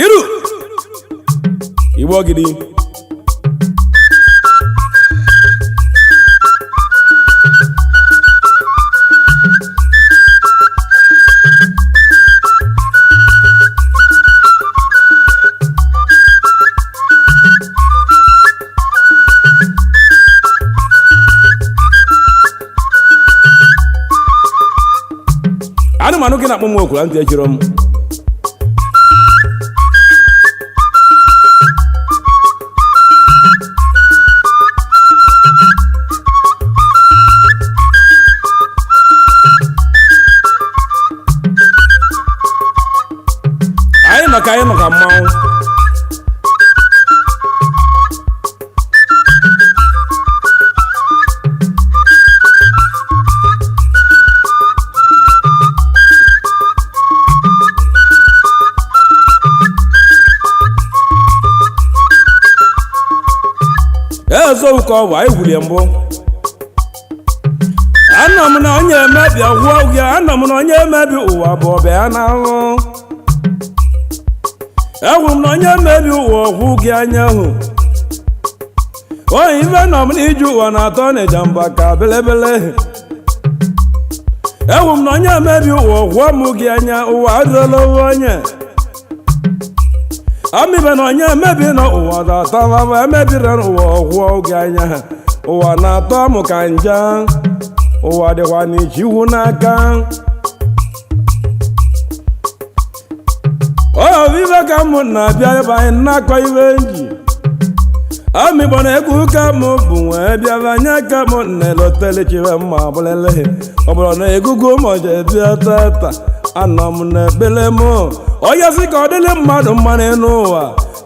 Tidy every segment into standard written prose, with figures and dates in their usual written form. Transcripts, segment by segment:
iru Igbo gidi anụmanụ gị na-akpọ m okwu ntị ejiro m anyị nọ ka mmanwụ ezo ka ọ bụ anyị gwurie mbụ anọ m na onye emebi agwụ gị anọ m na onye emebi ụwa bụ ọbịa n'ahụ egwu m na onye emebi ụwa ọgwụ gị anya hụ onye ife nọ m n'iji ụwa na-atọ na Ijamba ka belebele egwu m na onye emebi ụwa ọgwụ mụ gị anya ụwa adịla onye amibe na onye emebi na ụwa na-atọ mama emebiri ụwa ọgwụ oge anya ụwa na-atọ mụ ka nja ụwa dịkwa n'ichi iwu n'aka ibe ka mụ na-abịa ebe anyị na-akọ ibe nji amịgbo na egwu ka mụ bụ nwee bịaba anya ka mụ na-elotelechiwe mma bụlele ọ bụrụ na egugu ụmụje bịa tata anọ m na ekpele mụ onye si ka ọ dịrị mmadụ mmanụ n'ụwa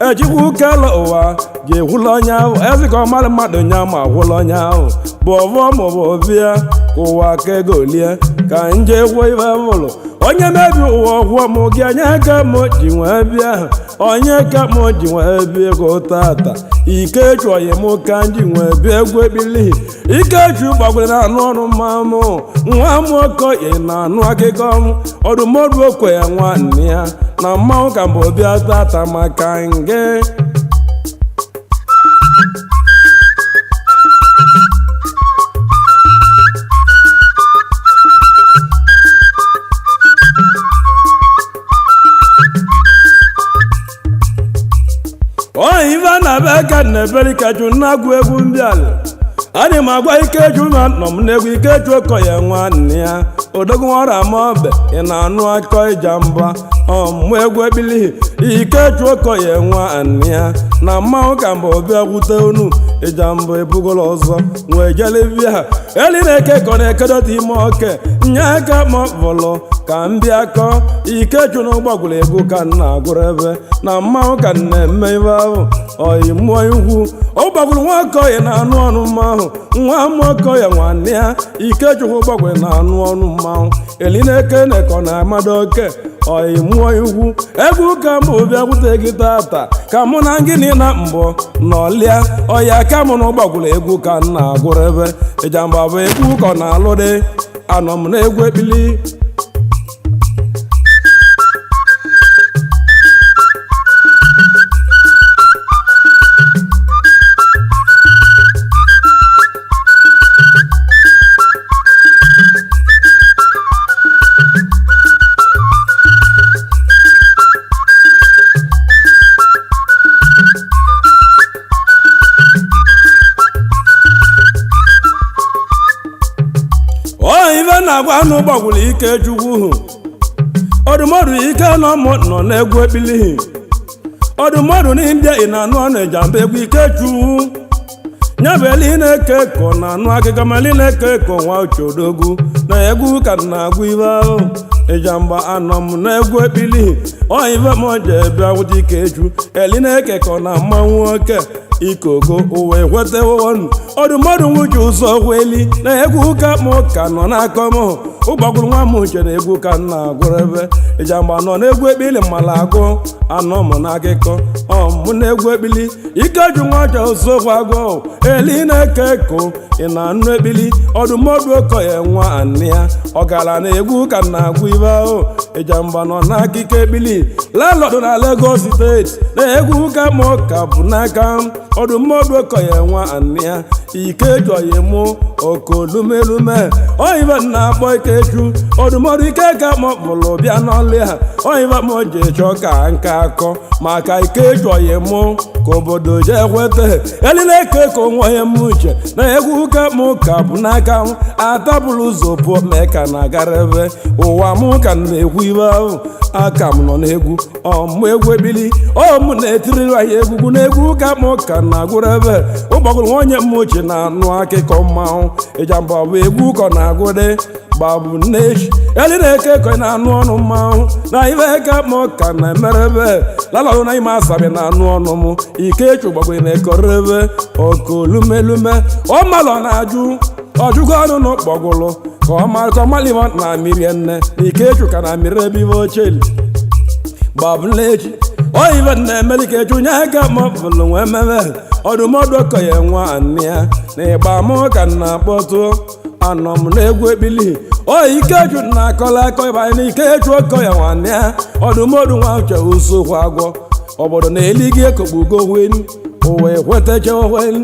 ejikwa kele ụwa ji egwula onye ahụ ezi ka ọ mara mmadụ nya ma gwụla onye ahụ bụ ọvọ maọbụ bịa ka ụwa ka ego lie ka nje gwuo ibe bụlụ onye mebi ụwa ọgwụọ m gị anya ka m ji nwee bịa onye ka m ji nwee bịa ego tata Ikechu oyi m ka nji nwee bịa egwu ebili Ikechu gbagwere na anụ ọrụ mmamụ nwa m okoye na anụ akụkọ m ọdụmọdụ okwe ya nwanne ya na mmanwụ ka mbụ bịa tata maka nge ife na-abịa ka na-ebere Ikechu na-agụ egwu mbịala adị m agwa Ikechu ma nọ m n'egwu Ikechu okoye nwanne ya odogwu ọrụ ama ọbe ị na-anụ akọ Ijamba ọmụmụ egwu ebili Ikechu okoye nwanne ya na mmanwụ ka mbụ bịa gwute unu Ijamba ebugolo ọzọ nwee jelebia eli na-eke kọ na-ekedota ime oke nye aka ma vọlọ ka m bịa kọ Ikechu na ụgbọgwụrụ egwu ka m na-agụrụ ebe na mmanwụ ka m na-eme ibe ahụ oyi mmụọ ikwu ụgbọgwụrụ nwa okoye na-anụ ọnụ mmanwụ nwa m okoye nwanne ya Ikechu ụgbọgwụrụ na-anụ ọnụ mmanwụ eli na-eke na-ekọ na amado oke oyi mmụọ ikwu egwu ka mbụ bịa gwute gị tata ka mụ na gịnị na mbọ n'ọlịa ọya ka mụ na ụgbọgwụrụ egwu ka m na-agụrụ ebe Ijamba bụ egwu ka ọ na-alụ dị anọ m na egwu ekpili na-agwa anụ gbagwụrụ Ikechu ọdụmọdụ ike nọ n'egwu ekpili ọdụmọdụ n'India ị na-anụ ọnụ Ijamba egwu Ikechu nyabeli na-eke ko na anụ akịka mali na-eke ko nwa ochodogwu na egwu ka na-agwa ibe ahụ Ijamba anọ m n'egwu ekpili ibe m je bịa gwute Ikechu eli na-eke ko na mmanwụ oke ikogo uwe kwetewonu ọdụmọdụ nwuche ụzọ kweli na egwu ka mụ ka nọ n'aka m ụgbọgwụrụ nwa m uche na egwu ka nna agwụrụ ebe Ijamba nọ n'egwu ekpili mala agụ anọ m n'akụkọ ọmụ na-egwu ekpili ikeju nwacha ụzọkwa agụ eli na-eke eko ị na-anụ ekpili ọdụmọdụ ụkọ ya nwa anị ya ọgara na egwu ka nna agwụ ibe ahụ Ijamba nọ n'akụkọ ekpili landlord na Lagos steeti na egwu ka mụ ka bụ n'aka ọdụmọdụ ụkọ ya nwa anị ya ikeju ya mụ okolumelume oyibe na-akpọ ikeju ọdụmọdụ ike ka mụ bụrụ bịa n'ọlịa oyibe m ji chọọ ka nka akọ maka ikeju ya mụ ka obodo je ekweta elile eke ka onwe ya m uche na egwu ka mụ ka bụ n'aka m atabụrụ ụzọ pụọ mee ka na-agara ebe ụwa mụ ka na-ekwu ibe ahụ aka m nọ n'egwu ọmụ egwu ebili ọmụ na-etiri anyị egwugwu na egwu ka mụ ka na-agụrụ ebe ụgbọgụrụ onye m uche na-anụ akụkọ mmanwụ Ijamba bụ egwu kọ na-agụde gbabu nnechi eli na-eke ko na-anụ ọnụ mmanwụ na ibe ka mụ ka na-emere ebe lalọrụ na ime asabi na-anụ ọnụ m ikechu gbagbe na-ekọrọ ebe okolumelume ọmalọ na-ajụ ọjụgo ọnụ na ụkpọgụlụ ka ọmalịma na mmiri nne na ikechu ka na mmiri ebe ibe ocheli gbabu nnechi oyibe na-emeli ka echu nye aka ma bụlụ nwee meme ọdụmọdụ ọkọ ya nwa anị ya na ịgba mụ ka na-akpọtụ anọ m n'egwu ekpili ikeju na-akọla akọ ịba na ikeju ọkọ ya nwanne ya ọdụmọdụ nwa uche usokwu agwọ obodo na-eli gị ekogbugo wen uwe kwetacha wen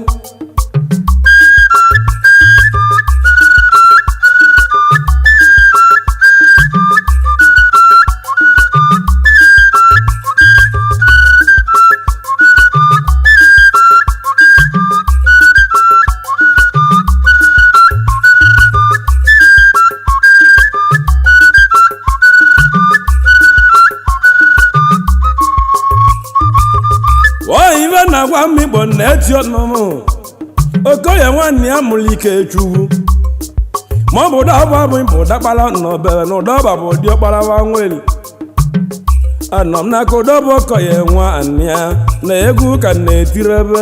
ibe na-agwa m igbo na-eti ọnụnụ okoye nwanne ya mụrụ ike chukwu ma ọ bụ ụdọba bụ bụ dakpara n'obere na ụdọba bụ ụdị ọkpara nwa nweli anọ m n'aka ụdọba okoye nwa anị ya na egwu ka na-etiri ebe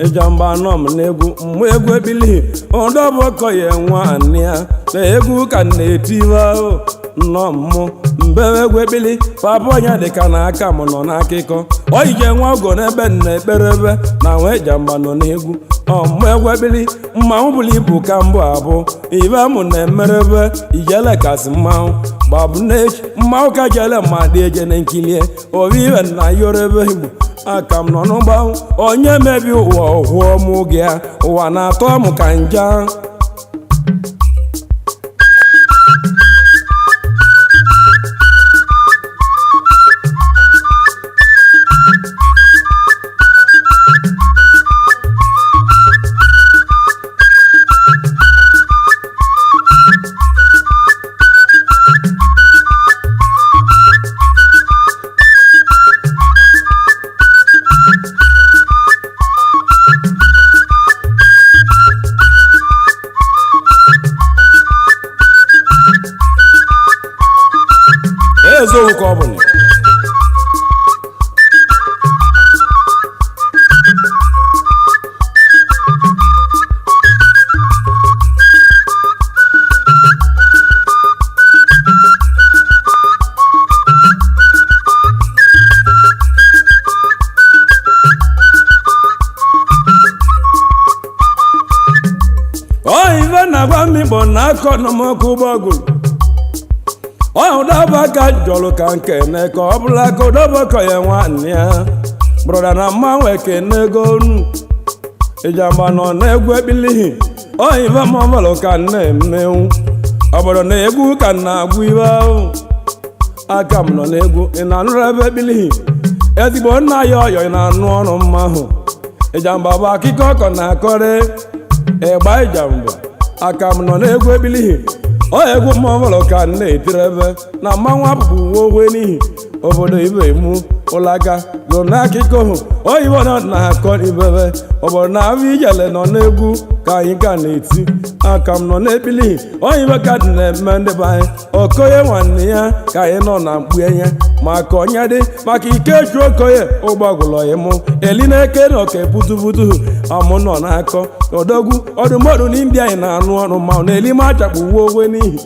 Ijamba anọ m n'egwu mmụ egwu ebili ụdọba okoye nwa anị ya na egwu ka na-etiri ahụ nnọọ mmụ mbebe egwu ekpili papa onye dịka na aka m nọ n'akụkọ oyije nwa ogo n'ebe nna ekpere ebe na nwa Ijamba nọ n'egwu ọmụ egwu ekpili mmanwụ bụrụ ibu ka mbụ abụ ibe mụ na-emere ebe ijele kasị mmanwụ gbabu n'echi mmanwụ ka jele ma dị eje na nkilie obi ibe na yoro ebe igbo aka m nọ n'ụgbanwụ onye mebi ụwa ọhụọ mụ gị ya ụwa na-atọ m ka nja eziokwu ka ọ bụla ibe na-agwa m igbo na akọ nọmọkụ ụgbọgụrụ ụdọba ka jọlụ ka nkene ka ọ bụla ka ụdọba kọ ya nwanne ya brọda na mmanwụ ekene ego nu Ijamba nọ n'egwu ekpili ibe mọbụlụ ka na-emenwu obodo na egwu ka na-agwụ ibe ahụ aka m nọ n'egwu ị na-anụrụ ebe ekpili ezigbo nna ya ọyọ ị na-anụ ọrụ mma ahụ Ijamba bụ akụkọ ọkọ na-akọrị ịgba Ijamba aka m nọ n'egwu ekpili egwu mọbụlụ ka na-etiri ebe na mmanwụ apụpụ uwe ogwe n'ihi obodo ibe mu ụlaga nọ n'akụkọ oyibo na-akọ ibebe obodo na-abụ ijele nọ n'egwu ka anyị ga na-eti aka m nọ n'ekpili oyibo ka dị na-eme ndị be anyị okoye nwanne ya ka anyị nọ na mkpu enye maka onye dị maka Ikechu Okoye ụgbọgụlọ mụ eli na-eke na ọka ebutubutu amụ nọ n'akọ odogwu ọdụmọdụ n'indi anyị na-anụ ọrụ ma ọ na-eli ma achakpụ uwe owe n'ihi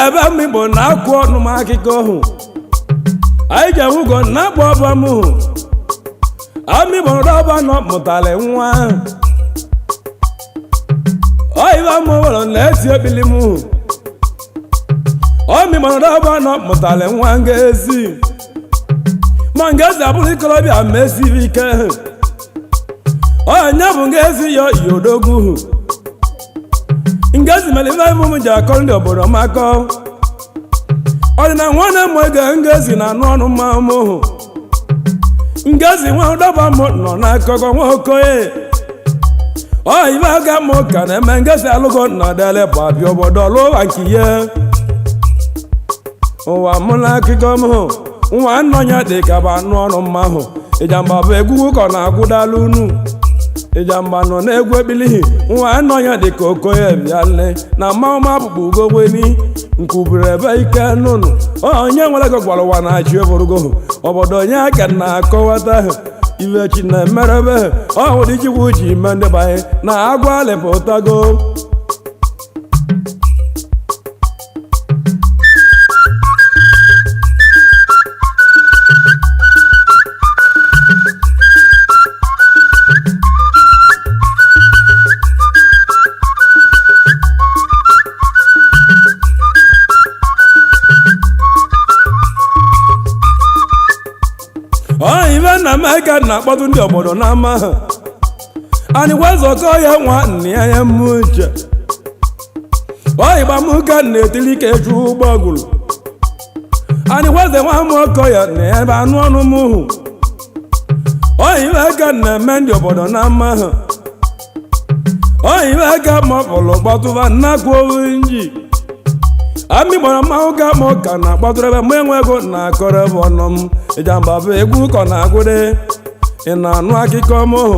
ebe mmigbo na-akwụ ọnụ m akụkọ ọhụ anyị ji ahụgo na-akpọ ọba m hụ amịgbo ọba nọ mụtara nwa oyiba m nwere na-eti ekpili m hụ ọmịgbo ọba nọ mụtara nwa ngezi ma ngezi abụrụ ikolobịa ma esiri ike onye bụ ngezi ya odogwu hụ ngezi mere ife ibu m ji akọ ndị obodo m akọ ọdịna nwanne m ege ngezi na anụ ọnụ mma m hụ ngezi nwa ụdọba m nọ n'akụkọ nwa Okoye oyibe aga m ka na-eme ngezi alụgo na dele bụ abịa obodo lụwa nke ihe ụwa m n'akụkọ m hụ nwa nnọnya dị ka bụ anụ ọnụ mma hụ Ijamba bụ egwu ka ọ na-agwụdala unu Ijamba nọ n'egwu ekpili nwa anọnya dị ka Okoye bịale na mmanwụ bụkwa ugogweni nkwubiri ebe ike nụnụ onye nwere ego gwara ụwa na-achị obodo obodo onye aka na-akọwata ibe chi na-emerebe ọhụrụ ijikwa uche ime ndị banye na agwa alịpụtago ibe na Amerika na-akpọtụ ndị obodo n'ama ha anyị wezọkọ ya nwanne ya mụ uche oyiba m ka na-etili Ikechu ụgbọgụrụ anyị weze nwa m Okoye na ebe anụ ọnụ m hụ oyibe ka na-eme ndị obodo n'ama ha oyibe ka ma ọbụlụ kpọtụba nnakwu owu nji amịgbara mmanwụ ka m ka na-akpọtụrụ ebe mụ enwe ego na-akọrọ ebe ọnọ m Ijamba bụ egwu ka ọ na-agụde ị na-anụ akụkọ m hụ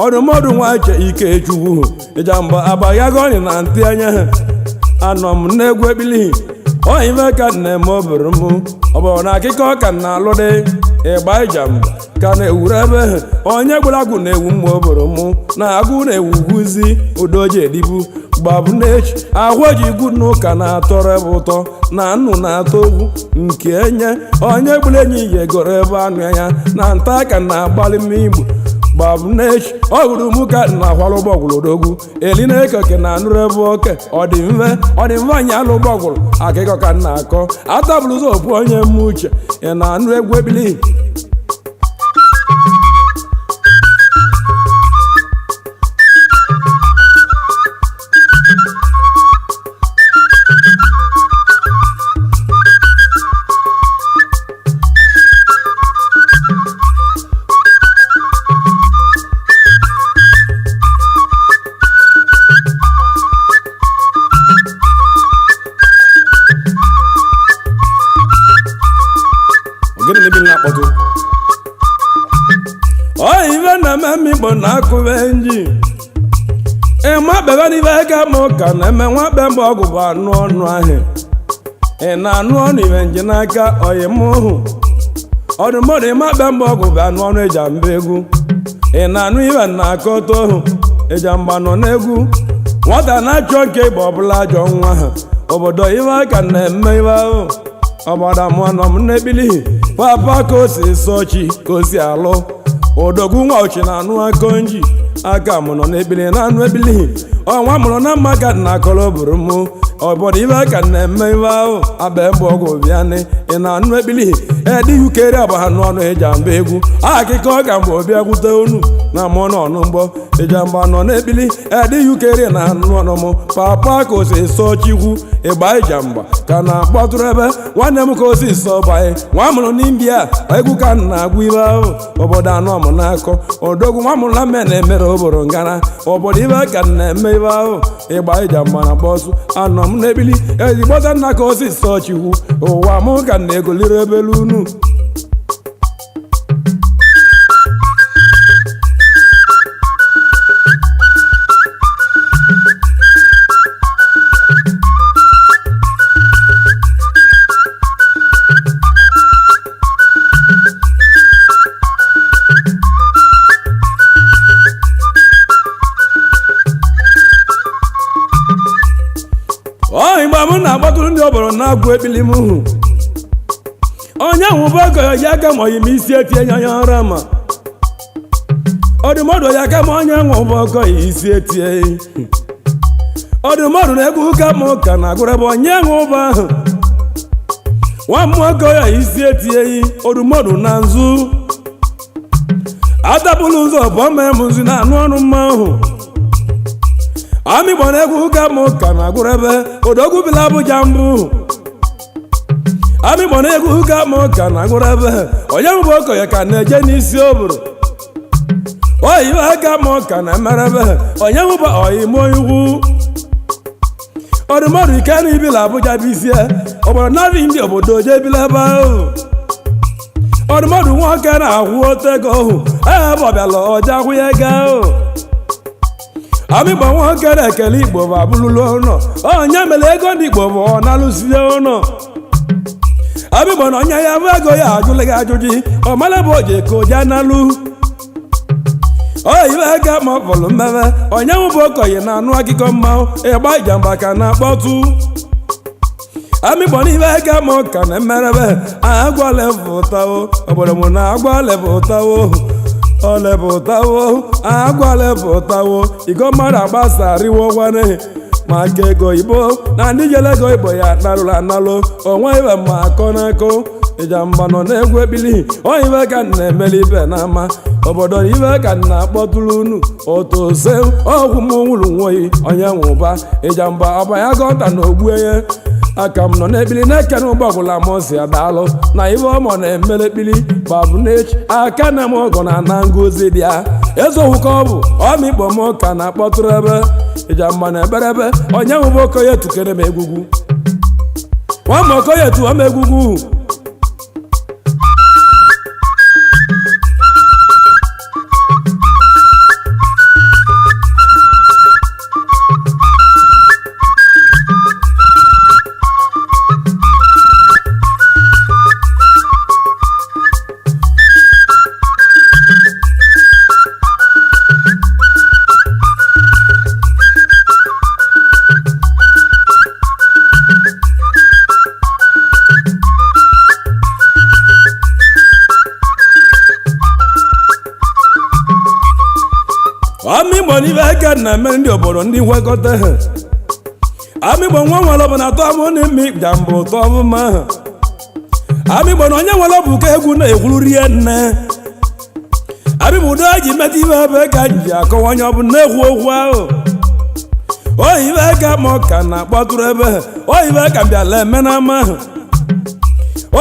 ọdụmọdụ nwa che Ikechu Ijamba agbagagoni na ntị anya ha anọ m n'egwu ekpili oyibe ka na-eme obere m ọbụrụ na akụkọ ka na-alụdị ịgba Ijamba ka na-ewuru ebe onye gburu agwụ na-ewu mma obere m na agwụ na-ewugwuzi udoji edibu gbabụ n'echi ahụ ji igwu n'ụka na-atọrọ ebe ụtọ na nnụ na-atọ ogwu nke enye onye gburu enyi ihe goro ebe anụ ya na nta ka na-agbalị m igbo gbabụ n'echi ọ hụrụ m ka na-akwara ụgbọgwụrụ odogwu eli na-ekoke na anụrụ ebe oke ọ dị mfe anyị alụ ụgbọgwụrụ akụkọ ka na-akọ atabụrụ ụzọ okwu onye m uche ị na-anụ egwu ekpili ibe na-eme mmigbo na-akụbe nji ịma bebe n'ibe ga m ka na-eme nwa be mgbe ọgwụ bụ anụ ọnụ ahịa ị na-anụ ọnụ ibe nji n'aka oyi m hụ ọdụmọdụ ịma be mgbe ọgwụ bụ anụ ọnụ Ijamba egwu ị na-anụ ibe na-akọ otu ọhụ Ijamba nọ n'egwu nwata na-achọ nke ịgba ọbụla ajọ nwa ha obodo ibe ka na-eme ibe ahụ ọgbada mụọ nọ m n'ekpili papa ka o si sochi ka o si alụ odogwu nwa ochi na anụ akọnji aka mụ nọ n'ebili na anụ ebili ọnwa mụrụ na mma ka na akọrọ bụrụ mụ obodo ibe ka na-eme ibe ahụ aba mgbe ọgwụ bịanị ị na-anụ ebili edighị ukere agbagha n'ọnụ Ijamba Egwu akịka ọ ga mgbe ọbịa gwute onu na mụ n'ọnụ mgbọ Ijamba nọ n'ebili edighị ukere na anụ ọnụ m papa ka osi sọ chikwu ịgba Ijamba ka na-akpọtụrụ ebe nwanne m ka osi sọ banye nwa mụrụ n'imbia egwu ka na-agwụ ibe ahụ obodo anọ m n'akọ odogwu nwa mụrụ na mme na-emere obodo ngana obodo ibe ka na-eme ibe ahụ ịgba Ijamba na bọsụ anọ m n'ebili ezigbota nna ka osi sọ chikwu ụwa mụ ka na-egoliri ebelu unu mgbe m na-agbatụrụ ndị ọbọrọ na-agwụ ebili m hụ onye ahụ bụ ego ya aka ma oyi m isi etie nya ya ọra ma ọdụmọdụ ya aka ma onye ahụ bụ ọkọ ya isi etie ọdụmọdụ na egwu ụka ma ụka na-agụrụ ebe onye ahụ bụ ahụ nwa m ọkọ ya isi etie ọdụmọdụ na nzu atapụlụ ụzọ bụ ọma m nzu na anụ ọnụ mma ahụ amị gbara egwu ụka ma ụka na-agụrụ ebe odogwu bila Abuja mbụ amị gbara egwu ụka ma ụka na-agụrụ ebe onye mbụ ọkọ ya ka na-eje n'isi obodo oyibe aka ma ụka na-emere ebe onye mbụ oyime ikwu ọdụmọdụ ike na ibila Abuja bụ isi obodo narị ndị obodo je bila ebe ahụ ọdụmọdụ nwoke na-akwụ otu ego ahụ ebe ọbịala ọja akwụ ya ego ahụ amịgba nwoke na-ekele Igbo bụ abụlụlụ ụlọ onye mere ego ndị Igbo bụ ọ na-alụsie ụlọ amịgba na onye ya bụ ego ya ajụlịghị ajụjụ ọ mara bụ oji ka oje analụ oyibe ego ma ọ fọlụ mmebe onye nwụ bụ okenye na-anụ akụkọ mmanwụ ịgba Ijamba ka na-akpọtụ amịgba n'ibe ego ma ọ ka na-emerebe agwalefụtawo obodo m na agwalefụtawo olebụtawo agwalebụtawo igo mmadụ agbasariwo gwane maka ego Igbo na ndị jele ego Igbo ya narụrụ analụ onwe ibe ma akọ n'akọ Ijamba nọ n'egwu ebili oyibe ka na-emeli ibe n'ama obodo ibe ka na-akpọtụrụ unu otose ọgwụ m nwụrụ nwoyi onye nwụba Ijamba ọbanya gọnta na ogbuenye aka m nọ n'ebili na-ekene ụgbọ ọbụla m si adaalụ na ibe ọmọ na-emele ekpili babụ n'echi aka na m ọgọ na ana ngozi dị ya ezowu ka ọ bụ ọmịkpọ m ka na-akpọtụrụ ebe Ijamba na-ebere ebe onye nwụbụ okoye tukere m egwugwu nwa m okoye tụọ m egwugwu amịgbo n'ibe aka na-eme ndị obodo ndị nwekọta ha amịgbo nwa nwere bụ na atọ amụ na-eme Ijamba ụtọ ọmụma ha amịgbo na onye nwere bụ ka egwu na-ekwuru rie nne amịgbo udo ji meta ibe ebe ka ji akọwa onye ọ bụ na-ekwu okwu ahụ oyibe aka ma ọ ka na-akpọtụrụ ebe oyibe ka bịala eme na ama ha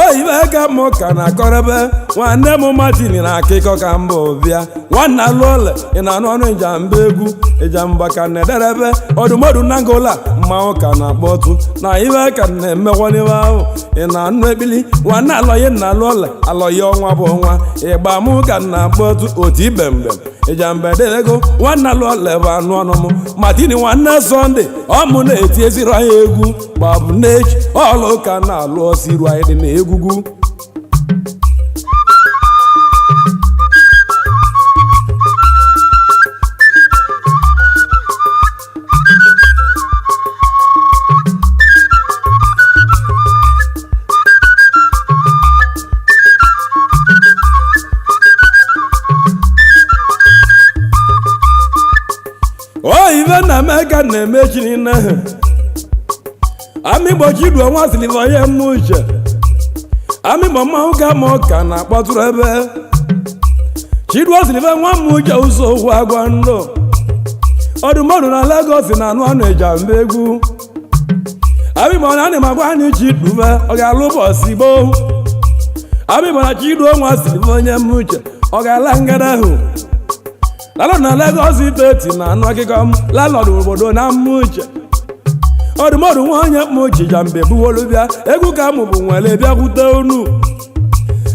oyibe aka m ka na-akọrọ ebe nwanne m Martin na akịkọ ka mba bịa nwanne alụọle ị na-anụ ọnụ Ijamba Egwu Ijamba ka na-ederebe ọdụmọdụ na ngola mmanwụ ka na-akpọtụ na ibe ka na-emekwan'ibe ahụ ị na-anụ ekpili nwanne alọye na alụọle alọye ọnwa bụ ọnwa ịgba mụ ka na-akpọtụ otu ibe mbem Ijamba ederego nwanne alụọle bụ anụ ọnụ m Martin nwanne Sunday ọmụ na-eti eziri anyị egwu gbabụ n'echi ọlụ ka na-alụ osiru anyị dị na egwugwu ife na-eme ka na-emechi niile amịgbo Chiduo nwa Siliva onye mma uche amịgbo mmanwụ ka ma ọka na-akpọtụrụ ebe Chiduo Siliva nwa mma uche ụzọ ụgwọ agwa ndụ ọdụmọdụ na Lagos na anụ Ijamba Egwu amịgbo na m agwa anyị Chiduo ọ ga-alụ ụbọchị gboo amịgbo na Chiduo nwa Siliva onye mma uche ọ ga-ala ngada ahụ lalọ na Lagos steeti na anụ akụkọ m lalọdụ obodo na mma uche ọdụmọdụ nwa onye mma uche Ijamba ebuwolu bịa egwu ka mụ bụ nwere bịakwute unu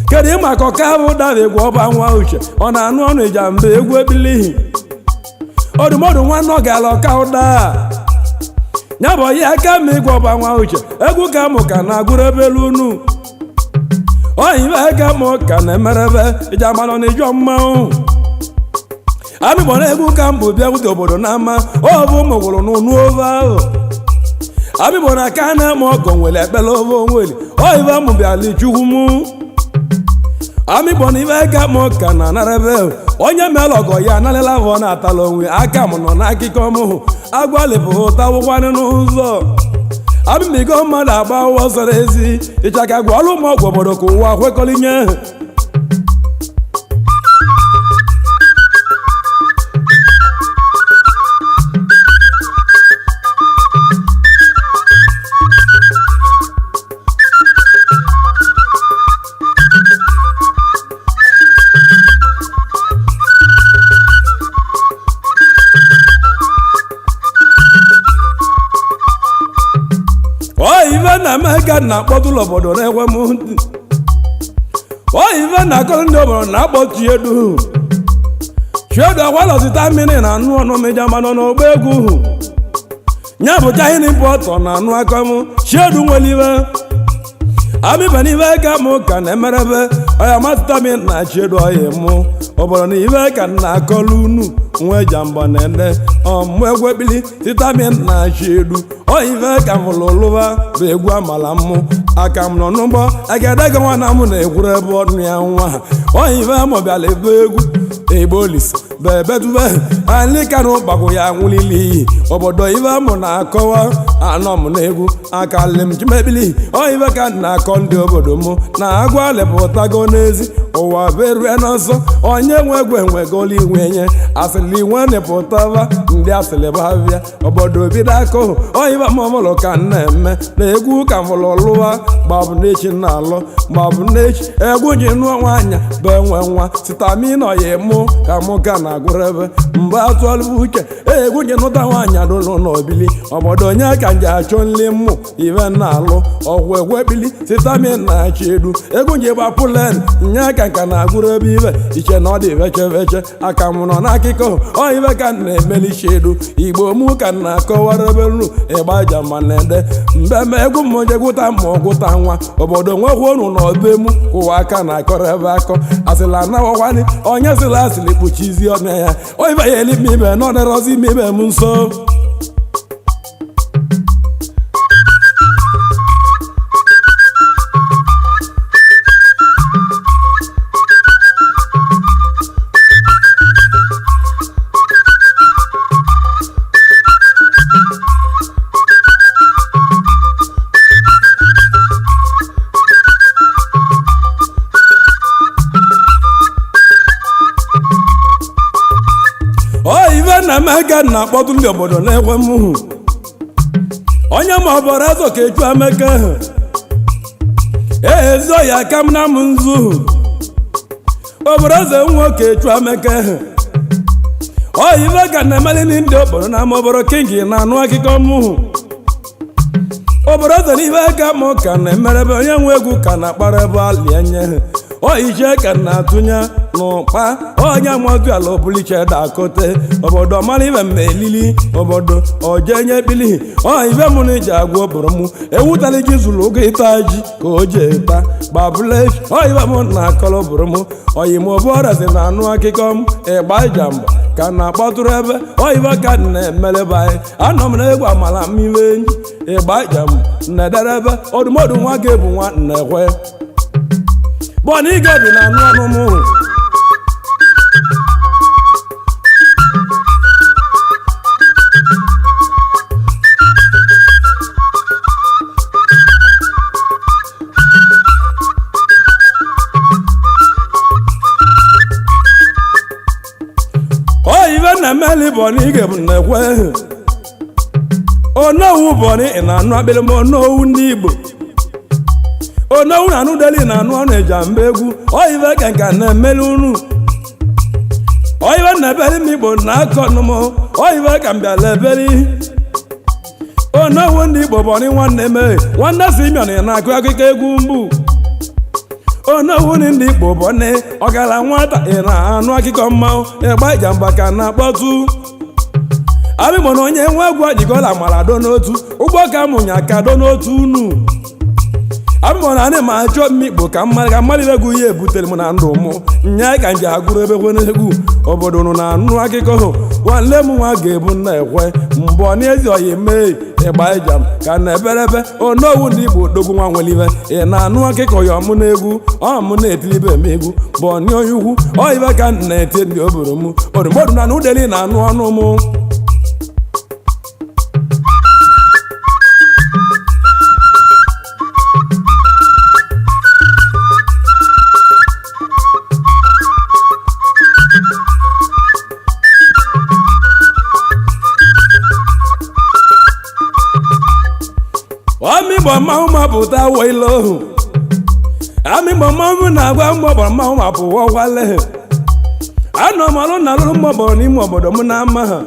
kedu ịmaka ọka bụ dara egwu ọba nwa uche ọ na-anụ ọnụ Ijamba Egwu ebilihi ọdụmọdụ nwa nọ gara ọka ụda ya bụ ya aka ma ịgwa ọba nwa uche egwu ka mụ ka na-agụrụ ebelu unu oyibe ka mụ ka na-emerebe Ijamba nọ n'ijọ mmanwụ amịgbo na egwu ka mbụ bịakwute obodo n'ama ọ bụ ụmụ gwụrụ n'ụnụ ofe ahụ amịgbo na aka na-eme ọgọ nwere ekpere ofe onweli oyibe mụ bịala chukwu mụ amịgbo na ibe ka mụ ka na narebe onye mere ọgọ ya analela avọ na-atala onwe aka m nọ n'akụkọ m agwalịpụta ụkwanị n'ụzọ amịmigo mmadụ agba ụwọ zọrọ ezi ịchaka gwa ọrụ ụmụ ọgwụ obodo ka ụwa kwekọrịnye ife na-eme na-akpọtụlụ obodo na-enwe m ntị ife na-akọrọ ndị obodo na-akpọtu chiedu agwalọzita mmiri na anụ ọnụ Ijamba nọ n'ọgba egwu nya bụcha ihe pọtọ na anụ aka m chiedu nwere iwe amịba na ife ka mụ ka na-emerebe ọya matụta m na chiedu ọya mụ obodo na ife ka na-akọlụ unu nwa Ijamba na-ede ọmụ egwu ekpili titamin na Chiedu oyive ka mụlụlụba bụ egwu amala mmụ aka m nọ n'ụgbọ agadaga nwana m na-egwuru ebe ọnụ ya nwa oyive mụbịala ebe egwu Igbolis bebetube anyị ka na ụkpagụ ya nwụlili iyi obodo ive mụ na-akọwa anọ m n'egwu aka lem chimebili oyive ka na-akọ ndị obodo mụ na-agwa lepụtago n'ezi ụwa berue n'ọsọ onye nwe egwu enwegolu inwe nye asịrị nwe nepụtaba ndị asịrị babịa obodo bido akụ oyive mamụlụ ka na-eme na egwu ka mụlụ lụwa gbabụ n'echi na-alụ gbabụ n'echi egwu ji nụọ nwaanyị bụ enwe nwa sitamina ya mụ ka mụ ka na-agụrụ ebe mgbe atụọlụ uche egwu ji nụta nwaanyị adụlụ n'obili obodo onye ka nje achọ nli mmụ ive na-alụ ọgwụ egwu ekpili sitamin na Chiedu egwu ji gbapụlen nye ka nka na-agụrụ ebe ive iche na ọ dị veche aka m nọ n'akụkọ oyive ka na-emeli Chiedu Igbo mụ ka na-akọwara ebe nru ịgba Ijamba na-ede mbeme egwu m jegwụta ma ọgwụta nwa obodo nwekwa unu na obe mụ ụwa aka na-akọrọ ebe akọ asịla anawakwani onye sịla asịlị kpuchizi ọnụ ya oyive ya eli m ibe na ọ dịrọzi ime ibe m nso na-emega na-akpọtụ ndị obodo na-ekwe m onye ma ọbọrọ ezo ka eju ameke ezo ya aka m na m nzu obodo eze nwa ka eju ameke oyive ka na-emeli ndị obodo na ama obodo kingi na anụ akụkọ m obodo eze n'ive ka m ka na-emerebe onye nwe egwu ka na-akpara ebe alienye oyiche ka na-atụnye n'ụkpa onye amadu ala obuliche dakote obodo mara ibe m elili obodo ojenye bili oyive mụ na iji agwa obodo mụ ewutali gị zuru oge ịta ji ka o ji eta gbabule oyive mụ na akọrọ obodo mụ oyim oborezi na anụ akụkọ m ịgba Ijamba ka na-akpọtụrụ ebe oyive ka na-emelebe anyị anọ m na egwu amala mmiri enyi ịgba Ijamba na-ederebe ọdụmọdụ nwa ga-ebu nwa na-ekwe bọna ị ga-ebi na anụ ọnụ m bọni ige bụ na-ekwe onowu bọni ị na-anụ akpịrị ma onowu ndị Igbo onowu na anụ deli na anụ ọnụ Ijamba Egwu oyive ka nka na-emeli unu oyive na-ebeli m Igbo na-akọ nụm oyive ka m bịala ebeli onowu ndị Igbo bọni nwanne mee nwanne Simeon na-akụ akụkọ egwu mgbu onowu ndị Igbo bọni ọgara nwata ị na-anụ akụkọ mmanwụ ịgba Ijamba ka na-akpọtụ abịmọ na onye nwe egwu ajikọla mara do n'otu ụgbọ ka mụnya ka do n'otu unu abịmọ na anyị ma achọ mmikpo ka mmadụ egwu ihe ebutere m na ndụ mụ nya ka nji agụrụ ebe kwe n'egwu obodo nụ na-anụ akụkọ nwanne m nwa ga-ebu na-ekwe mbọ n'ezi oyi mee ịgba Ijamba ka na-eberebe onowu ndị Igbo odogwu nwa nwelive ị na-anụ akụkọ ya ọmụ n'egwu ọmụ na-etilibe m egwu bụ ni onye ukwu oyive ka na-eti ndị obodo m odumodu na udeli na-anụ ọnụ mụ amịgbo mmanwụ mapụta wilo amịgbo mmanwụ na-agwa mgbọgbọrọ mmanwụ mapụwa ọgwale anọ m ọrụ na alụrụ mgbọgbọrọ n'ime obodo m na-ama ha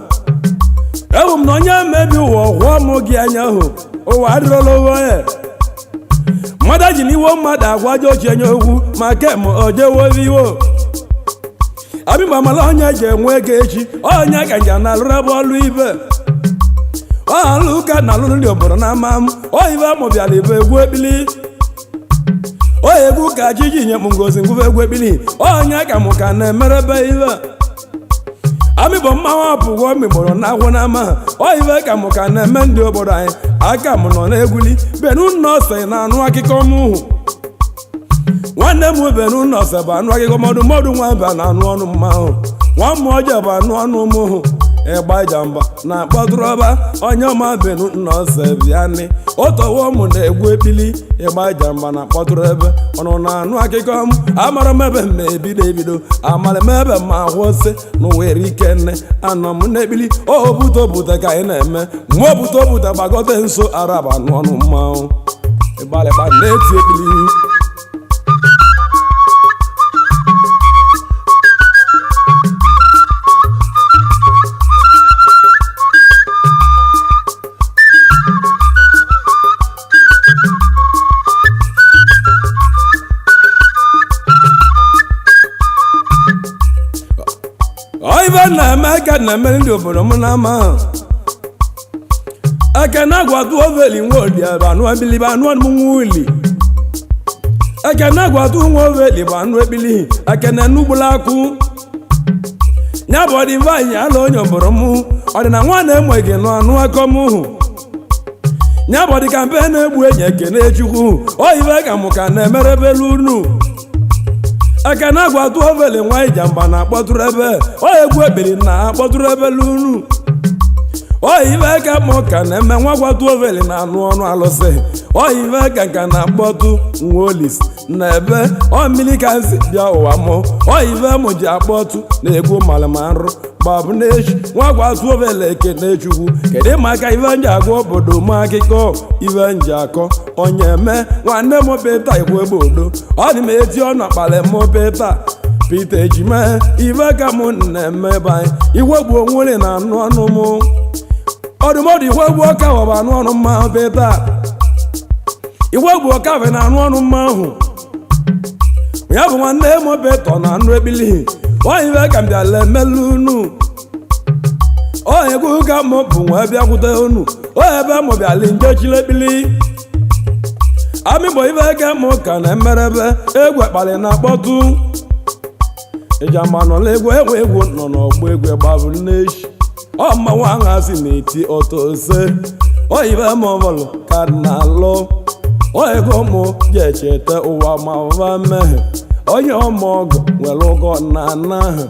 ewu m na onye mebi ụwa ọhụọ m gị anya ahụ ụwa adịrọla ya mmadụ ji n'iwo mmadụ agwa ji ochie nye okwu ma kem ojewoviwo amịgbo amala onye ji enwe ego echi onye ka nja na-alụrụ ebe ọlụ ibe ọlụ ụka na alụrụ ndị obodo na-ama m oyive mụbịala ibe egwu ekpili oyi egwu ka jiji nye m ngozi ngwụfe egwu ekpili onye ka mụ ka na-emerebe ive amịbọ mmanwụ apụgo mịgboro na agwụ n'ama ha oyive ka mụ ka na-eme ndị obodo anyị aka m nọ na-egwuli benu nọọsụ na-anụ akụkọ m hụ nwanne m benu nọọsụ bụ anụ akụkọ mọdụ nwa ba na-anụ ọnụ mmanwụ nwa mmụọ ọjọọ bụ anụ ọnụ m hụ ịgba Ijamba na-akpọtụrọba onye ọma benu nọọsụ bịanị otowo m na-egwu ekpili ịgba Ijamba na-akpọtụrụ ebe ọnụ na-anụ akụkọ m amara m ebe m ebido amara m ebe ma kwụsị n'ụwere ike nne anọ m na-ekpili obute ka anyị na-eme mgbe obute gbagote nso araba n'ọnụ mmanwụ ịgbalịkpa na-eti ekpili oyive na-eme aka na-emere ndị obodo m na-ama aka na-agwatụ oveli nwa odiaba anụ ebilibe anụ m nwa uli aka na-agwatụ nwa oveli bụ anụ ebili aka na enugbula akụ nya bụ ọdịva anyị ala onye obodo m ọdịna nwa na-enweghị nọ anụ akọ m hụ nya bụ ọdị kampe na-egbu enyi ekene chukwu oyive ka mụ ka na-emerebelu unu aka na-agwatụ oveli nwa Ijamba na-akpọtụrụ ebe egwu ekpiri na-akpọtụrụ ebe unu oyive ka mụ ka na-eme nwa gwatụ oveli na-anụ ọnụ alụsị oyive ka na-akpọtụ nwa Olis na ebe mmiri ka nsi bịa ụwa mụ oyive mụ ji akpọtụ na-egwu malama nrụ gbabụ n'echi nwa gwatụ oveli ekene chukwu kedu maka ive nji agwa obodo m akụkọ ive nji akọ onye mee nwanne m peta igwe egbodo ọ dị m eti ọnụ akpali m peta Pita ejime ive ka mụ na-eme ebe anyị iwegbu onwere na anụ ọnụ mụ ọdụmọdụ iwegbu ọka waba anụ ọnụ mma peta iwegbu ọka ve na anụ ọnụ mma ahụ ya bụ nwanne m peta na anụ ebili oyive ka m bịala emelu unu egwu ka mụ bụ nwa bịakwute unu ebe mụ bịala njechile ekpili amịgbo ive ka mụ ka na-emerebe egwu ekpali na-akpọtụ Ijamba nọ n'egwu egwu nọ n'ọgbọ egwu gbabụ n'echi mmanwụ ahụ asị na-eti ọtọ ose oyive m ọbụlụ ka na-alụ ego mụ ji echeta ụwa ma ụva mmehie onye ọma ọgụ nwere ụgọ na anaghị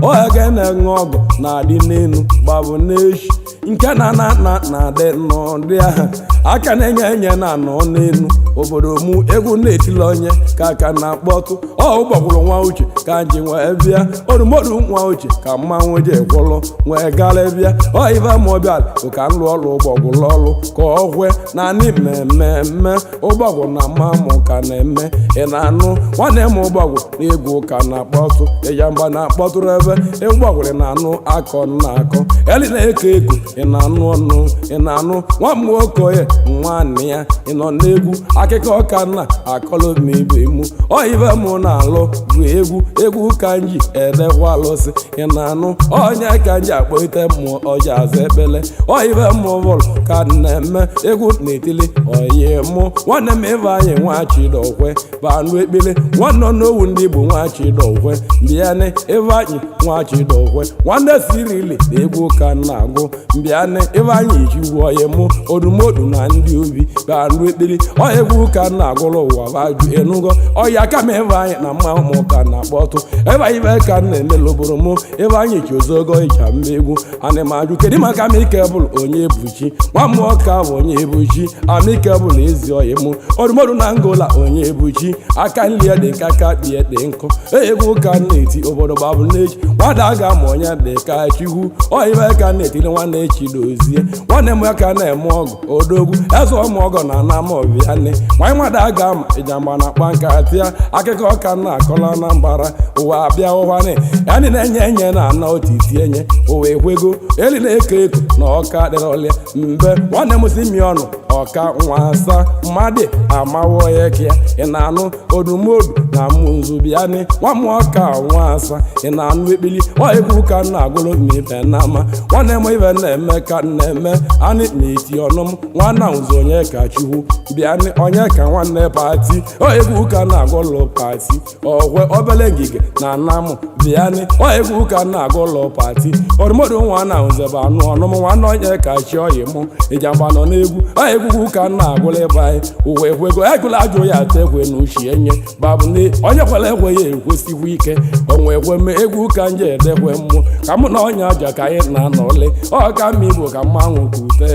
oge na-enwe ọgụ na-adị n'elu gbabụ n'echi nke na-adị n'ụdị ahụ aka na-enye enye na anọ n'elu obodo mụ egwu na-etili onye ka aka na-akpọtụ ụgbọgwụrụ nwa uche ka nji nwee bịa odumodu nwa uche ka mmanwụ ji gwụlụ nwee gara bịa ive mọbịa ka nlụ ọrụ ụgbọgwụrụ ọrụ ka ọgwe na ndị mmemme ụgbọgwụ na mamụ ka na-eme ị na-anụ nwanne m ụgbọgwụ na egwu ka na-akpọtụ Ijamba na-akpọtụrụ ebe ụgbọgwụrụ na-anụ akọ na-akọ eli na-eko eko ị na-anụ ọnụ ị na-anụ nwa m nwoke onye nwanne ya ị nọ n'egwu akụkọ ọka na akọlụ m ibe mụ ive mụ na-alụ bụ egwu ka nji edekwa alụsị ị na-anụ onye ka nji akpọite mmụọ ọja aza ekpele ive mụ bụrụ ka na-eme egwu na-etili oyi mụ nwanne m ive anyị nwachidokwe banụ ekpele nwanne n'owu ndị Igbo nwachidokwe mbịanị ive anyị nwachidokwe nwanne sirili na egwu ka na-agụ mbịanị ive anyị jiwu oyi mụ odumodu na ndị obi banụ ekpele egwu ka na-agụrụ ụwa baju enugo ọya ka m ebe anyị na mmanwụ ka na-akpọtụ ebe anyị ibe ka na-emelụbụrụ mụ ebe anyị ji ozogo Ijamba Egwu ana m ajụ kedu maka Amike bụrụ onye ebuchi nwa mmụọ ka bụ onye ebuchi Amike bụrụ ezi oyi mụ odumodu na ngola onye ebuchi aka nli dị ka aka kpie dị nkụ egwu ka na-eti obodo gbabụ n'echi nwada ga ma onye dị ka chihu ibe ka na-etili nwanne echi dozie nwanne m ya ka na-eme ọgụ odogwu eze ọmụọgọ na anamọbịa nne nwanyị nwada ga ama Ijamba na-akpa nkatị ya akụkọ ọka na-akọla na mbara ụwa abịa ụwanị ya ndị na-enye enye na ana otiti enye ụwa ekwego eli na-eko eko na ọka dịrọlịa mbe nwanne m Simeon ọka nwa asa mmadụ amawo ya ka ya ị na-anụ odumodu na mụzubianị nwa m ọka nwa asa ị na-anụ ekpili egwu ka na-agụrụ m ibe n'ama nwanne m ibe na-eme ka na-eme anị na-eti ọnụ m nwanna ụzọ onye ka Chukwu bịanị onye ka nwanne pati egwu ka na-agụlụ pati ogwe obele ngige na anamụ bịanị egwu ka na-agụlụ pati odumodu nwa na nzebe anụ ọnụm nwanne onye ka chi oyi mụ Ijamba nọ n'egwu egwu ka na-agụlụ ebe anyị uwe ekwego egụla ajụ ya ata ekwe na uchi enye babụ onye kwere ekwe ya ekwesịkwa ike onwe ekweme egwu ka nje edekwe mmụọ ka mụ na onye aja ka anyị na-anọle ọka mma Igbo ka mmanwụ kute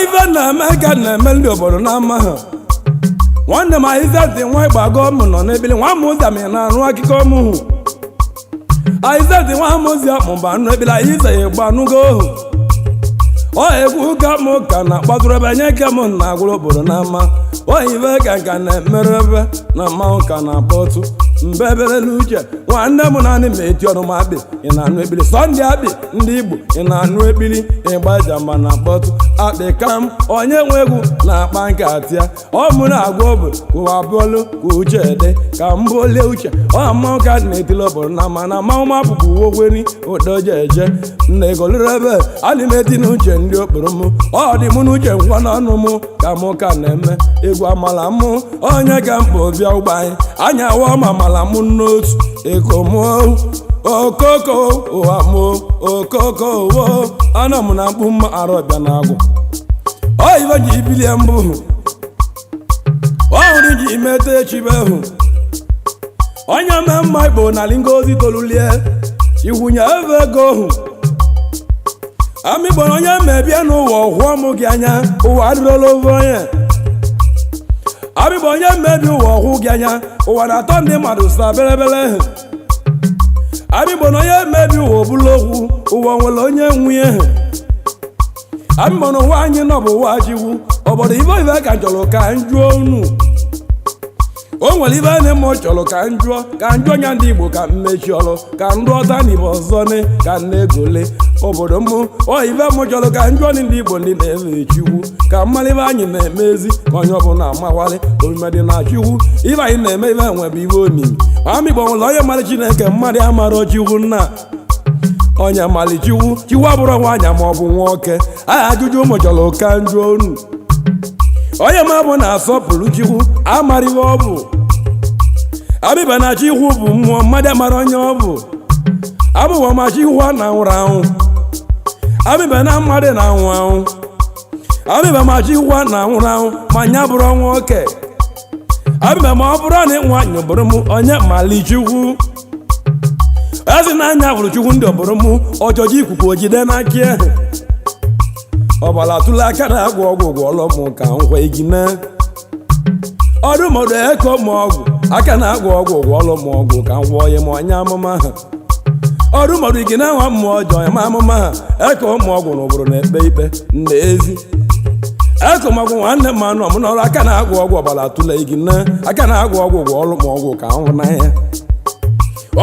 ife na-eme ka na-eme ndị obodo na-ama ha nwanne m Aizati nwa ịgbago m nọ n'ebili nwa m ụzọ m na-arụ akụkọ m hụ Aizati nwa m ụzọ mụba anụ ebili Aiza ya gbanụgo ohu egwu ka m ka na-akpatụrụ ebe nye ke m na-agwụrụ obodo na-ama ife ka nka na-emerụ ebe na mmanwụ ka na-akpọtụ mbebere n'uche nwanne m naanị ma eti ọnụ m akpị ị na-anụ ekpili sọ ndị akpị ndị Igbo ị na-anụ ekpili ịgba Ijamba na-akpọtụ akpị ka m onye nwe egwu na-akpa nkatị ya mụ na-agwa obo ụwa bụọlụ ka uche dị ka m bụlie uche mmanwụ ka na-etili obodo na ma na mmanwụ mapụpụ uwogweni odoje eje nna egolere ebe adị m eti n'uche ndị okporo m dị mụ n'uche ngwa n'ọnụ m ka mụ ka na-eme egwu amala mụ onye ka mkpa bịa ụgbọ anyị anya awa ma amala mụ n'otu eko mụọ okoko ụwa mụ okoko ụwa ana m na mkpu mma arọbịa na agwụ ife ji ibilie mbụ ọhụrụ ji imete echibe hụ onye mee mma Igbo na Ngozi tolulie iwunye ebe ego hụ Amigbo onye mebie n'ụwa ọhụọ mụ gị anya ụwa adịrọla ofe onye Amigbo onye mebie ụwa ọhụụ gị anya ụwa na-atọ ndị mmadụ sa berebere Amigbo onye mebie ụwa obula okwu ụwa nwere onye nwunye Amigbo na ụwa anyị nọ bụ ụwa Chukwu obodo ife ka chọrọ ka njụọ unu o nwere ibe anyị m chọrọ ka njụọ nya ndị Igbo ka mmechi ọrụ ka ndụ ọta n'ibe ọzọ ka na-egole obodo m ibe m chọrọ ka njụọ ndị Igbo ndị na-efe Chukwu ka mmalị ibe anyị na-emezi ka onye ọbụla amawalị omimedị na Chukwu ibe anyị na-eme ibe nwebe ibe omimi Amigbo nwere onye mara Chineke mmadụ amara Chukwu nna onye mara Chukwu abụrụ nwaanyị ma ọ bụ nwoke ajụjụ ụmụ chọrọ ka njụọ unu onye ma bụ na-asọpụrụ Chukwu amara ihe ọ bụ abịba na chi ihu bụ mmụọ mmadụ mara onye ọ bụ abụwa ma chi ihu na nwụrụ anwụ abịba na mmadụ na anwụ anwụ abịba ma chi ihu na nwụrụ anwụ ma nya bụrụ ọnwa oke abịba ma ọ bụrụ na ịnwa nyụbụrụ m onye mali chukwu ezi na anya bụrụ chukwu ndị ọbụrụ m ọjọji ikuku ojide n'aka ahụ ọbala tụle aka na-agwọ ọgwụ gwọọlọ m ka nkwa igine ọdụmọdụ eko ma ọgwụ aka na-agwọ ọgwụ gwọọlọ m ọgwụ ka m gwọọ ya ma onye amụma ha ọdụmọdụ igine nwa mmụọ ọjọọ ya ma amụma ha eko ụmụ ọgwụ na ụbụrụ na-ekpe ikpe nna ezi eko magwụ nwanne m anụ ọmụnọrụ aka na-agwọ ọgwụ ọbala tụle igine aka na-agwọ ọgwụ gwọọlọ m ọgwụ ka m hụ n'anya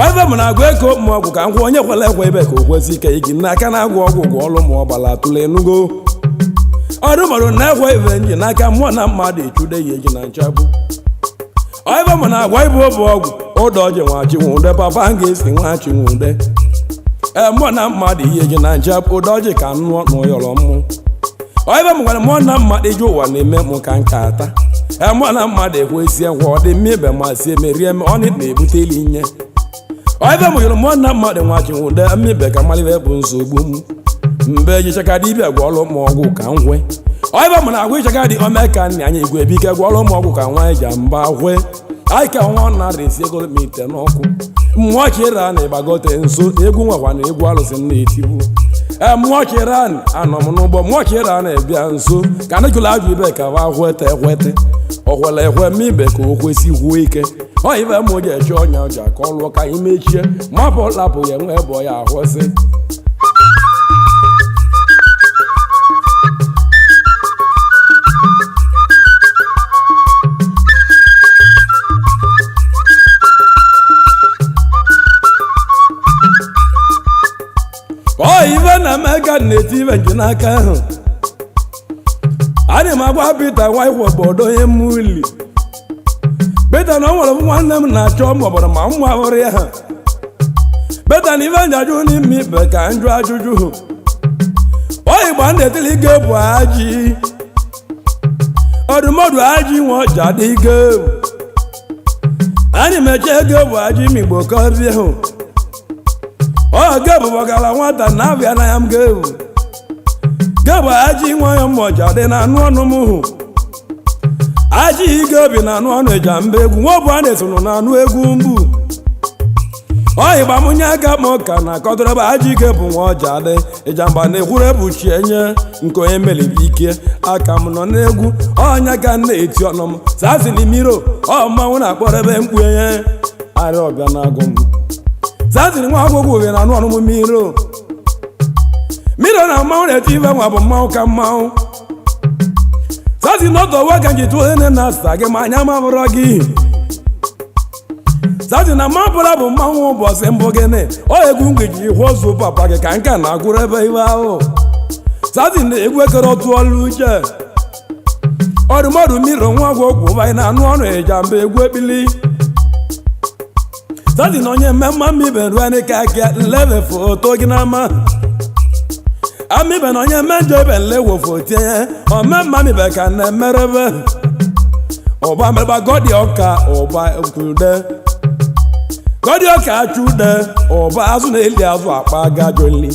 ebe m na-agwọ eko ụmụ ọgwụ ka m gwọ onye kwere ekwe ibe ka o kwesị ike igine aka na-agwọ ọgwụ gwọọlọ m ọbala tụle enugo ọdụmọdụ na-ekwe ibe nji n'aka mmụọ na mmadụ echude ya eji na nchagbu ebe m na-agwa ibu obu ọgwụ ụdọ ọjị nwachi nwude papa m ga-esi nwachi nwude mmụọ na mmadụ ihe eji na nchagbu ụdọ ọjị ka nnụọ n'ụyọrọ mmụ ebe m gwara mmụọ na mmadụ iji ụwa na-eme mụ ka nkata mmụọ na mmadụ ekwesie ngwa ọ dị mma ibe ma sie merie m ọnị na-ebute ili nye ebe m yụrụ mmụọ na mmadụ nwachi nwude mmibe ka mmalite bụ nsogbu m mgbe ejichaka dibịa gwọọlụ ụmụ ọgwụ ka nkwe ebe m na-agwa ichaka dị ome ka nna anyị igwe bike gwọọlụ ụmụ ọgwụ ka nwa Ijamba kwe anyị ka nwa narị esi ego m ite n'ọkụ mmụọ chira na ịgbagote nso egwu nwekwa na egwu alụsị na-etibu mmụọ chira anọ m n'ụgbọ mmụọ chira na-ebịa nso ka anịkụla ajụ ibe ka wa hwete ekwete ọkwele ekwe m ibe ka o kwesị kwuo ike ọ ibe m ji eche ọnya ọja ka ọ lụọ ka anyị mechie mapụ lapụ ya enwe ebe ọ ya ahụsị ibe na mega na-eti ibe nje n'aka ahụ ana m agwa Pita nwa ikwu obodo onye mmuli Pita na o nwere nwanne m na-achọ m ọbara ma mma ahụrụ ya ha Pita na ibe nje ajụ n'ime ibe ka njụ ajụjụ oyigba na-etili ike bụ ajị ọdụmọdụ ajị nwe ọja dị ike anyị meche ego bụ ajị m igbo kọbịa hụ ọ ga-ebu gbagara nwata na abịa na ya m ga-ebu ga-ebu ajị nwa ya mmụọja dị na anụ ọnụ m hụ ajị ige obi na anụ ọnụ Ijamba Egwu nwa ọbụ a na-esonụ na anụ egwu mgbu ọyịgba mụnye aka m ka na akọdọrọba ajị ige bụ nwa ọja dị Ijamba na-ekwuru ebuchi enye nke onye melibi ike aka m nọ n'egwu ọnya ka na-eti ọnụ m sasị n'imiro ọ mmanwụ na-akpọrọ ebe mkpu enye arịa ọbịa na-agụ m zaziri nwa agwụgwụ uwe na anụ ọnụmụ miro na mmanwụ na-eti ibe nwa bụ mmanwụ ka mmanwụ zazi n'otu ọwa ka njitụ onye na asa gị ma anya mabụrụ gị zazi na mapụra bụ mmanwụ ụbọchị mbụ gịnị ọ egwu mgbiji ihu ozu papa gị ka nka na-agwụrụ ebe ibe ahụ zazi na egwu ekere otu ọlụ uche ọdụmọdụ miro nwa agwụgwụ ụbanyị na anụ ọnụ Ijamba Egwu ekpili zazi na onye mmemme mmibe ruo ka aka leve foto gị n'ama amibe na onye mmejọ ibe nlewo foto ya omemma mibe ka na-emerebe ụba mereba godi ọka ụba kwude godi ọka achụde ụba azụ na-eli azụ akpa gajoli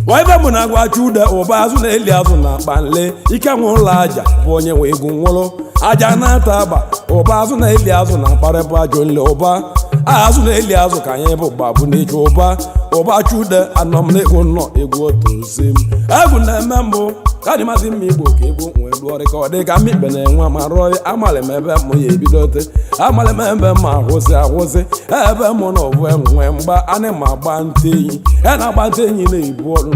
waibe mụ na agwa achụde ụba azụ na-eli azụ na akpa nle ike nwe ụlọ aja bụ onye nwe egwu nwụrụ aja na-ata agba ụba azụ na-eli azụ na akparịbụ ajoli ụba azụ na-eli azụ ka anyị bụ gbabụ n'ike ụba chude anọ m n'egwu nnọ egwu otozi m egwu na-eme mbụ ka dị masị mma igbo ka egwu nwee lụọrị ka ọ dị ka mmikpe na-enwe ma rụọ amalị m ebe m ya ebidote amalị m ebe m akwụsị ebe mụ na ọbụ enwe mgba anị ma gba nte enyi na-agba nte enyi na-ebu ọrụ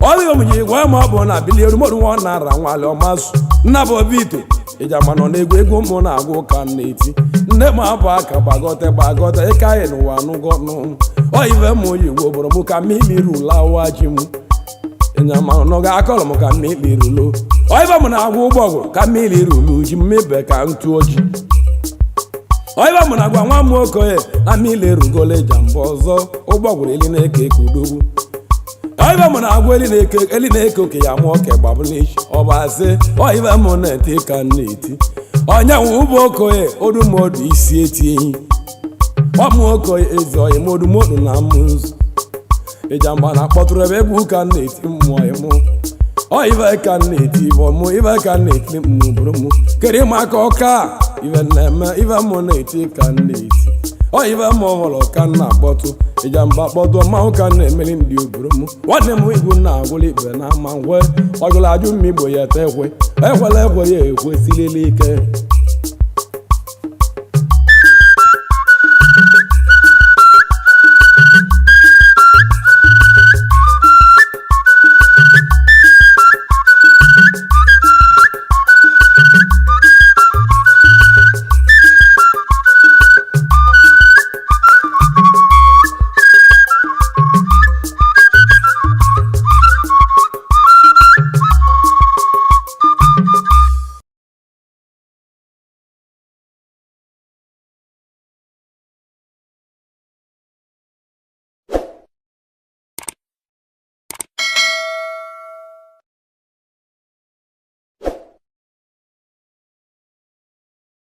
ọdịghị m ji gwa ma ọ bụ na bili erumọdụ nwa na-ara nwale ọmazụ nna bụ obi ite Ijamba nọ n'egwu egwu mụ na-agụ ka m na-eti nne m abụ aka gbagote ịka anyị n'ụwa nụgo nụ oyibe m oyi igbo bụrụ m ka mmiri rulawa ji m Ijamba nọ ga-akọrọ m ka mmiri rulo oyibe m na-agwa ụgbọgụrụ ka mmiri rulu ji mmebe ka ntụ oji oyibe m na-agwa nwa m nwoke na mmiri erugolo Ijamba ọzọ ụgbọgụrụ eli na-eke ekudogwu oyibe m na-agwa eli na-eke oke ya mụọ ka gbabụ n'isi ọba asị oyibe m na-eti ka na-eti onye nwe ụbọ okoye odumodu isi etinyi ọmụ okoye eze oyi modumodu na mụnzu Ijamba na-akpọtụrụ ebe egwu ka na-eti mmụọ ịmụ ive ka na-eti ịbọmụ ive ka na-eti mmụ bụrụ mụ kere maka ọka ive na-eme ive mụ na-eti ka na-eti ive mụ ọhụrụ ka na-akpọtụ Ijamba kpọtụ mmanwụ ka na-emeli ndị obodo mụ nwanne m igwu na-agwụla ibe na ama ngwe ọgụla ajụ mmigbo ya ete ekwe ekwela ekwe ya ekwesịlịla ike